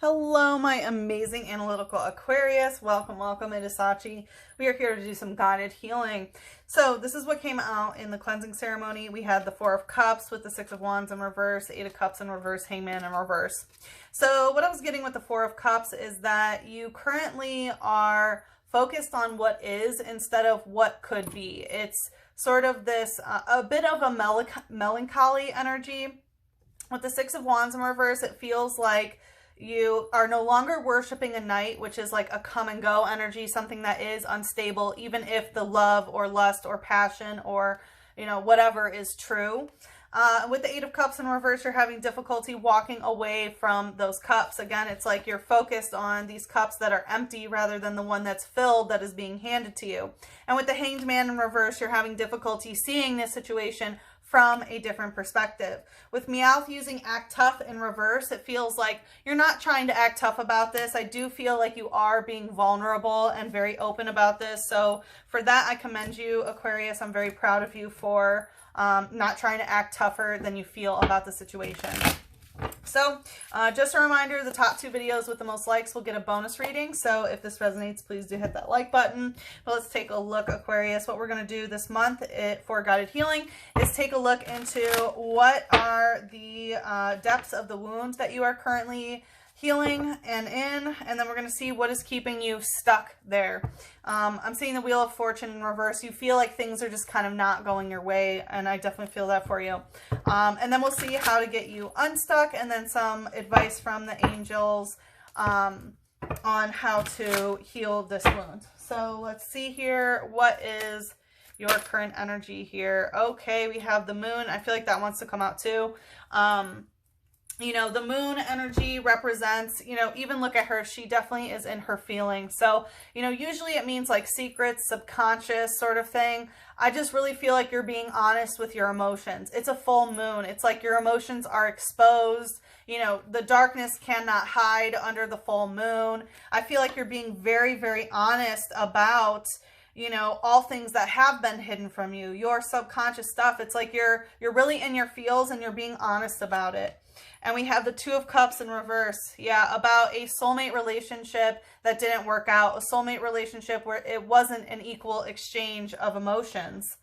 Hello, my amazing analytical Aquarius. Welcome, welcome. It is Sachi. We are here to do some guided healing. So this is what came out in the cleansing ceremony. We had the Four of Cups with the Six of Wands in reverse, Eight of Cups in reverse, Hangman in reverse. So what I was getting with the Four of Cups is that you currently are focused on what is instead of what could be. It's sort of this, a bit of a melancholy energy. With the Six of Wands in reverse, it feels like you are no longer worshiping a knight, which is like a come and go energy, something that is unstable, even if the love or lust or passion or, whatever is true. With the Eight of Cups in reverse, you're having difficulty walking away from those cups. Again, it's like you're focused on these cups that are empty rather than the one that's filled that is being handed to you. And with the Hanged Man in reverse, you're having difficulty seeing this situation from a different perspective. With Meowth using Act Tough in reverse, it feels like you're not trying to act tough about this. I do feel like you are being vulnerable and very open about this. So for that, I commend you, Aquarius. I'm very proud of you for not trying to act tougher than you feel about the situation. So just a reminder, the top 2 videos with the most likes will get a bonus reading. So if this resonates, please do hit that like button. But let's take a look, Aquarius. What we're going to do this month for guided healing is take a look into what are the depths of the wounds that you are currently healing and then we're going to see what is keeping you stuck there. I'm seeing the Wheel of Fortune in reverse. You feel like things are just kind of not going your way, and I definitely feel that for you. And then we'll see how to get you unstuck, and then some advice from the angels on how to heal this wound. So let's see here. What is your current energy here? Okay, we have the Moon. I feel like that wants to come out too. The moon energy represents, even look at her, she definitely is in her feelings. So, usually it means like secrets, subconscious sort of thing. I just really feel like you're being honest with your emotions. It's a full moon. It's like your emotions are exposed. The darkness cannot hide under the full moon. I feel like you're being very, very honest about all things that have been hidden from you, your subconscious stuff. It's like you're really in your feels and you're being honest about it. And we have the Two of Cups in reverse. Yeah, about a soulmate relationship that didn't work out. A soulmate relationship where it wasn't an equal exchange of emotions.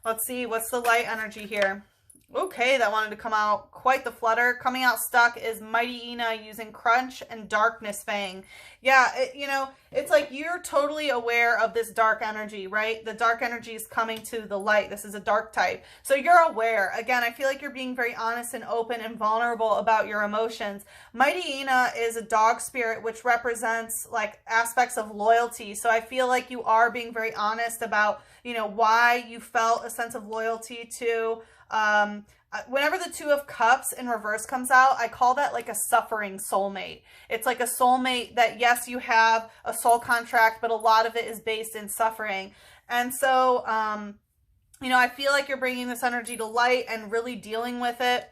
Let's see, what's the light energy here? Okay, that wanted to come out quite the flutter. Coming out stuck is Mighty Ina using Crunch and Darkness Fang. Yeah, it's like you're totally aware of this dark energy, right? The dark energy is coming to the light. This is a dark type. So you're aware. Again, I feel like you're being very honest and open and vulnerable about your emotions. Mighty Ina is a dog spirit, which represents like aspects of loyalty. So I feel like you are being very honest about, why you felt a sense of loyalty to whenever the Two of Cups in reverse comes out, I call that like a suffering soulmate. It's like a soulmate that, yes, you have a soul contract, but a lot of it is based in suffering. And so, I feel like you're bringing this energy to light and really dealing with it.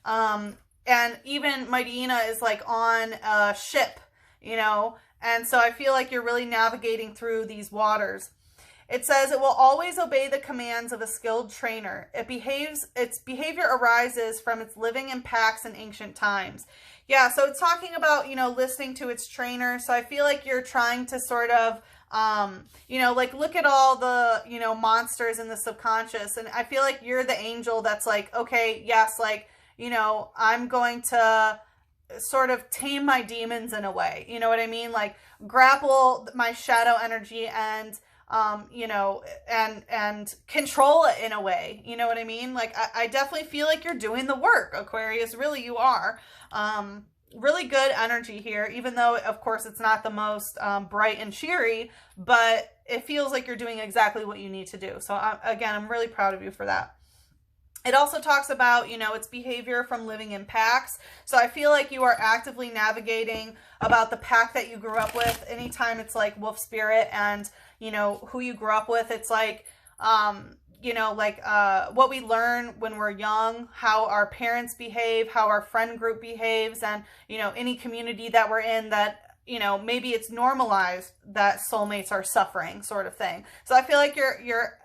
And even Mighty Ina is like on a ship, and so I feel like you're really navigating through these waters. It says it will always obey the commands of a skilled trainer. Its behavior arises from its living in packs in ancient times. Yeah, so it's talking about, listening to its trainer. So I feel like you're trying to sort of, like look at all the, monsters in the subconscious. And I feel like you're the angel that's like, okay, yes, like, I'm going to sort of tame my demons in a way. You know what I mean? Like grapple my shadow energy and and control it in a way, you know what I mean? Like, I definitely feel like you're doing the work, Aquarius, really you are. Really good energy here, even though, of course, it's not the most bright and cheery, but it feels like you're doing exactly what you need to do. So, again, I'm really proud of you for that. It also talks about, its behavior from living in packs. So I feel like you are actively navigating about the pack that you grew up with. Anytime it's like wolf spirit and, who you grew up with, it's like, what we learn when we're young, how our parents behave, how our friend group behaves, and, any community that we're in that, maybe it's normalized that soulmates are suffering sort of thing. So I feel like you're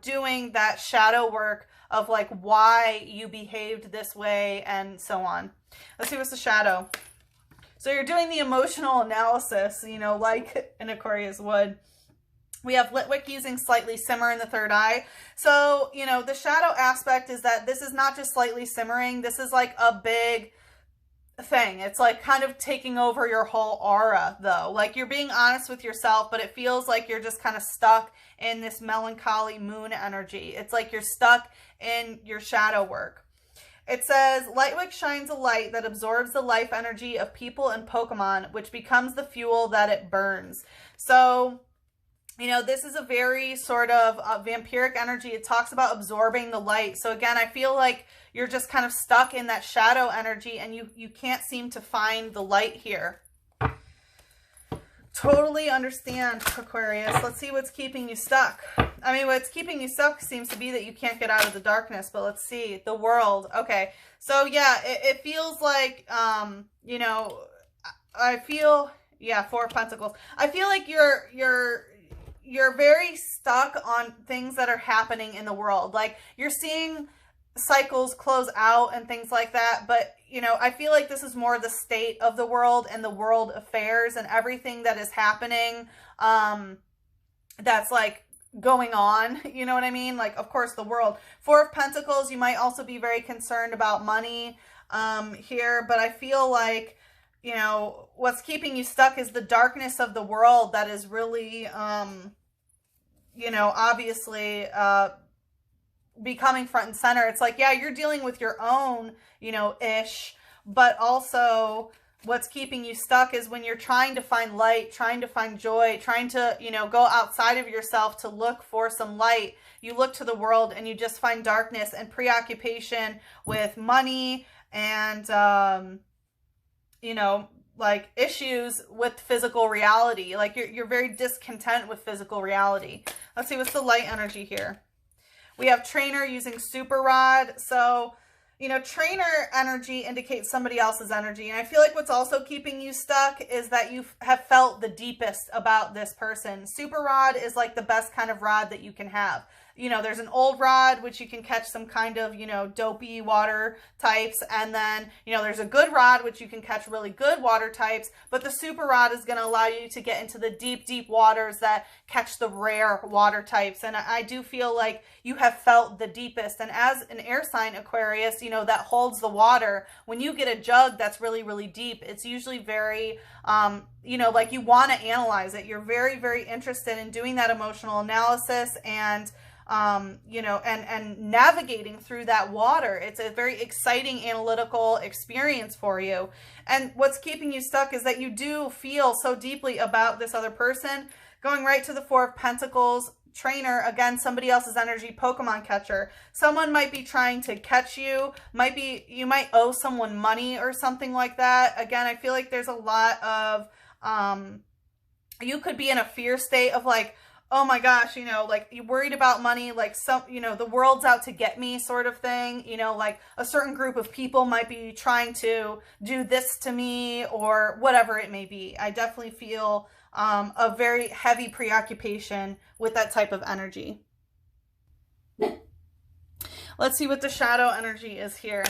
doing that shadow work of like why you behaved this way and so on. Let's see what's the shadow. So you're doing the emotional analysis, you know, like an Aquarius would. We have Litwick using slightly simmer in the third eye. So, you know, the shadow aspect is that this is not just slightly simmering. This is like a big thing. It's like kind of taking over your whole aura, though. Like, you're being honest with yourself, but it feels like you're just kind of stuck in this melancholy moon energy. It's like you're stuck in your shadow work. It says, Lightwick shines a light that absorbs the life energy of people and Pokemon, which becomes the fuel that it burns. So, you know, this is a very sort of vampiric energy. It talks about absorbing the light. So again, I feel like you're just kind of stuck in that shadow energy and you can't seem to find the light here. Totally understand, Aquarius. Let's see what's keeping you stuck. I mean, what's keeping you stuck seems to be that you can't get out of the darkness, but let's see. The world. Okay. So yeah, it feels like, you know, I feel, yeah, Four of Pentacles. I feel like you're very stuck on things that are happening in the world. Like, you're seeing cycles close out and things like that. But, you know, I feel like this is more the state of the world and the world affairs and everything that is happening that's like going on. You know what I mean? Like, of course, the world. Four of Pentacles, you might also be very concerned about money here. But I feel like, you know, what's keeping you stuck is the darkness of the world that is really, you know, obviously becoming front and center. It's like, yeah, you're dealing with your own, you know, ish, but also what's keeping you stuck is when you're trying to find light, trying to find joy, trying to, you know, go outside of yourself to look for some light. You look to the world and you just find darkness and preoccupation with money and, you know, like issues with physical reality. Like you're very discontent with physical reality. Let's see, what's the light energy here? We have Trainer using Super Rod. So, you know, Trainer energy indicates somebody else's energy. And I feel like what's also keeping you stuck is that you have felt the deepest about this person. Super Rod is like the best kind of rod that you can have. You know, there's an old rod, which you can catch some kind of, you know, dopey water types. And then, you know, there's a good rod, which you can catch really good water types. But the super rod is going to allow you to get into the deep, deep waters that catch the rare water types. And I do feel like you have felt the deepest. And as an air sign, Aquarius, you know, that holds the water. When you get a jug that's really, really deep, it's usually very, you know, like you want to analyze it. You're very, very interested in doing that emotional analysis and, you know, and navigating through that water. It's a very exciting analytical experience for you. And what's keeping you stuck is that you do feel so deeply about this other person. Going right to the Four of Pentacles, Trainer, again, somebody else's energy, Pokemon catcher. Someone might be trying to catch you. You might owe someone money or something like that. Again, I feel like there's a lot of, you could be in a fear state of like, oh my gosh, you know, like you're worried about money, like some, you know, the world's out to get me sort of thing. You know, like a certain group of people might be trying to do this to me or whatever it may be. I definitely feel a very heavy preoccupation with that type of energy. Let's see what the shadow energy is here.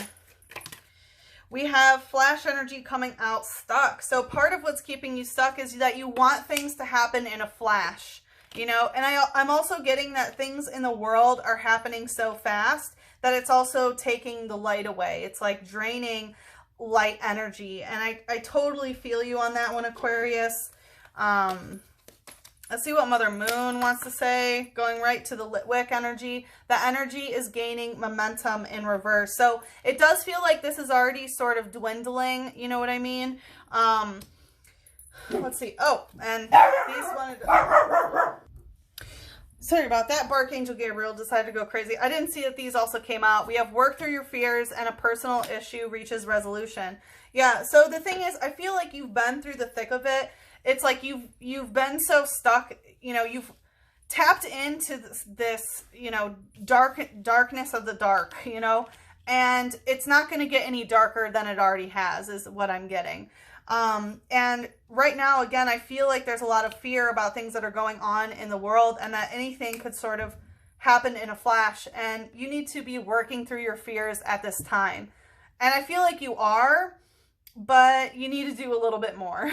We have flash energy coming out stuck. So part of what's keeping you stuck is that you want things to happen in a flash. You know, and I'm also getting that things in the world are happening so fast that it's also taking the light away. It's like draining light energy. And I totally feel you on that one, Aquarius. Let's see what Mother Moon wants to say. Going right to the Litwick energy. The energy is gaining momentum in reverse. So it does feel like this is already sort of dwindling. You know what I mean? Let's see. Oh, and these wanted to... Sorry about that. Bark Angel Gabriel decided to go crazy. I didn't see that these also came out. We have work through your fears and a personal issue reaches resolution. Yeah, so the thing is, I feel like you've been through the thick of it. It's like you've been so stuck, you know, you've tapped into this you know, darkness of the dark, you know, and it's not going to get any darker than it already has, is what I'm getting. And right now, again, I feel like there's a lot of fear about things that are going on in the world and that anything could sort of happen in a flash. And you need to be working through your fears at this time. And I feel like you are. but you need to do a little bit more.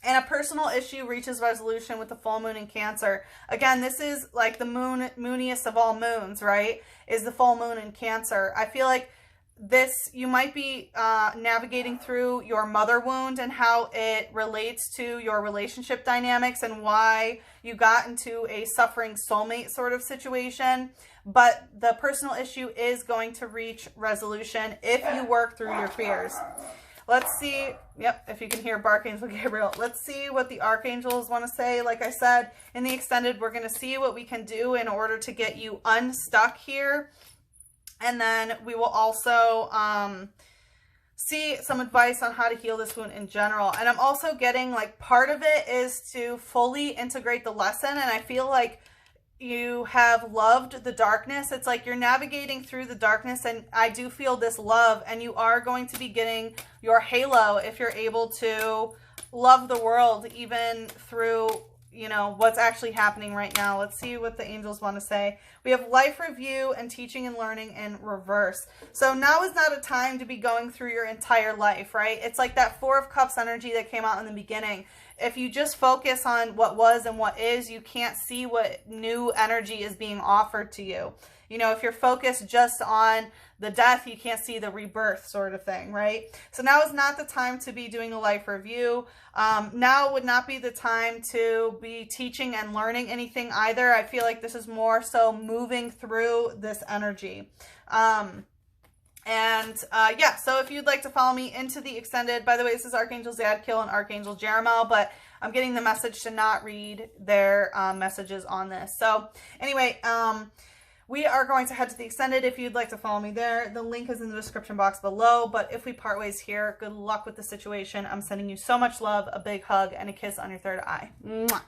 And a personal issue reaches resolution with the full moon in Cancer. Again, this is like the mooniest of all moons, right? Is the full moon in Cancer. I feel like you might be navigating through your mother wound and how it relates to your relationship dynamics and why you got into a suffering soulmate sort of situation. But the personal issue is going to reach resolution if you work through your fears. Let's see, yep, if you can hear Archangel Gabriel. Let's see what the archangels want to say. Like I said, in the extended, we're going to see what we can do in order to get you unstuck here. And then we will also see some advice on how to heal this wound in general. And I'm also getting, like, part of it is to fully integrate the lesson. And I feel like you have loved the darkness. It's like you're navigating through the darkness, and I do feel this love, and you are going to be getting your halo if you're able to love the world even through, you know, what's actually happening right now. Let's see what the angels want to say. We have life review and teaching and learning in reverse. So now is not a time to be going through your entire life, right? It's like that Four of Cups energy that came out in the beginning. If you just focus on what was and what is, you can't see what new energy is being offered to you. You know, if you're focused just on the death, you can't see the rebirth sort of thing, right? So now is not the time to be doing a life review. Now would not be the time to be teaching and learning anything either. I feel like this is more so moving through this energy. Yeah, so if you'd like to follow me into the extended, by the way, this is Archangel Zadkiel and Archangel Jeremiel, but I'm getting the message to not read their messages on this. So anyway, we are going to head to the extended. If you'd like to follow me there, the link is in the description box below. But if we part ways here, good luck with the situation. I'm sending you so much love, a big hug, and a kiss on your third eye. Mwah.